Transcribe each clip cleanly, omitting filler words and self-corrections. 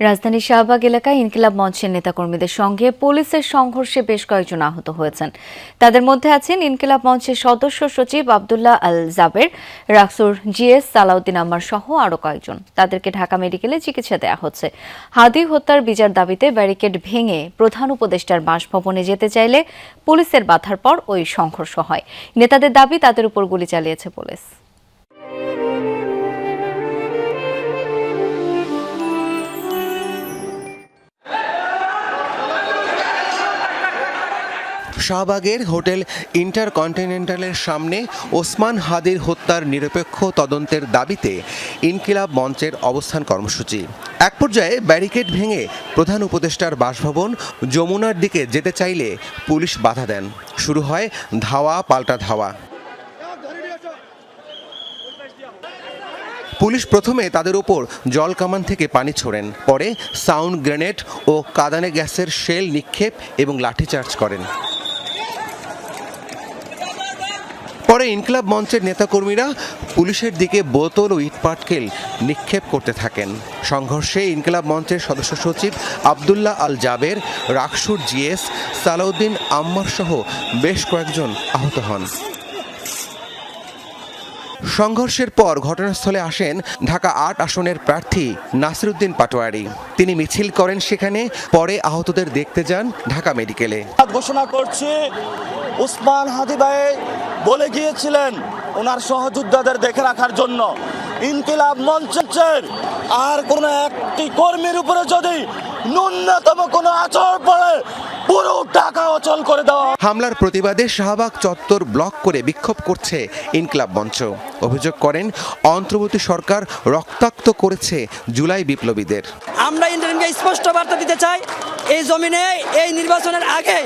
রাজধানীর শাহবাগ এলাকায় ইনকিলাব মঞ্চের নেতাকর্মীদের সঙ্গে পুলিশের সংঘর্ষে বেশ কয়েকজন আহত হয়েছেন। তাদের মধ্যে আছেন ইনকিলাব মঞ্চের সদস্য সচিব আব্দুল্লাহ আল জাবের, রাকসুর জিএস সালাউদ্দিন আম্মার সহ আরও কয়েকজন। তাদেরকে ঢাকা মেডিকেলে চিকিৎসা দেওয়া হচ্ছে। হাদি হত্যার বিচার দাবিতে ব্যারিকেড ভেঙে প্রধান উপদেষ্টার বাসভবনে যেতে চাইলে পুলিশের বাধার পর ওই সংঘর্ষ হয়। নেতাদের দাবি, তাদের উপর গুলি চালিয়েছে পুলিশ। শাহবাগের হোটেল ইন্টারকন্টিনেন্টালের সামনে ওসমান হাদির হত্যার নিরপেক্ষ তদন্তের দাবিতে ইনকিলাব মঞ্চের অবস্থান কর্মসূচি। এক পর্যায়ে ব্যারিকেড ভেঙে প্রধান উপদেষ্টার বাসভবন যমুনার দিকে যেতে চাইলে পুলিশ বাধা দেন। শুরু হয় ধাওয়া পাল্টা ধাওয়া। পুলিশ প্রথমে তাদের উপর জল কামান থেকে পানি ছোড়েন, পরে সাউন্ড গ্রেনেড ও কাঁদানে গ্যাসের শেল নিক্ষেপ এবং লাঠিচার্জ করেন। পরে ইনকিলাব মঞ্চের নেতাকর্মীরা পুলিশের দিকে বোতল ও ইটপাটকেল নিক্ষেপ করতে থাকেন। সংঘর্ষে ইনকিলাব মঞ্চের সদস্য সচিব আব্দুল্লাহ আল জাবের, রাকসুর জিএস সালাউদ্দিন আম্মার সহ বেশ কয়েকজন আহত হন। সংঘর্ষের পর ঘটনাস্থলে আসেন ঢাকা ৮ আসনের প্রার্থী নাসিরউদ্দিন পাটোয়ারি। তিনি মিছিল করেন সেখানে, পরে আহতদের দেখতে যান ঢাকা মেডিকেলে। ঘোষণা করছি, ওসমান হাদি ভাই বলে গিয়েছিলেন ওনার সহযোদ্ধাদের দেখে রাখার জন্য। ইনকিলাব মঞ্চের আর কোনো একটি কর্মীর উপরে যদি ন্যূনতম কোনো আচরণ পড়ে পুরো ঢাকা অচল করে দেওয়া। হামলার প্রতিবাদে শাহবাগ চত্বর ব্লক করে বিক্ষোভ করছে ইনকিলাব মঞ্চ। অভিযোগ করেন অন্তর্বর্তী সরকার রক্তাক্ত করেছে জুলাই বিপ্লবীদের। আমরা ইন্টারিমকে স্পষ্ট বার্তা দিতে চাই, এই জমিনে এই নির্বাচনের আগে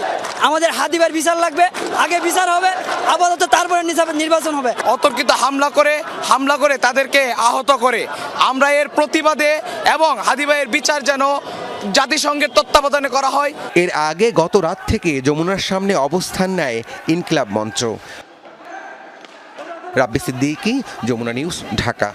আমাদের হাদিবার বিচার লাগবে, আগে বিচার হবে, আপাতত তারপরে নির্বাচন হবে। অতর্কিত হামলা করে তাদেরকে আহত করে আমরা এর প্রতিবাদে এবং হাদি ভাইয়ের বিচার যেন জাতিসংঘের তত্ত্বাবধানে করা হয়। এর আগে গত রাত থেকে যমুনার সামনে অবস্থান নেয় ইনকিলাব মঞ্চ। রাব্বি সিদ্দিকী, যমুনা নিউজ, ঢাকা।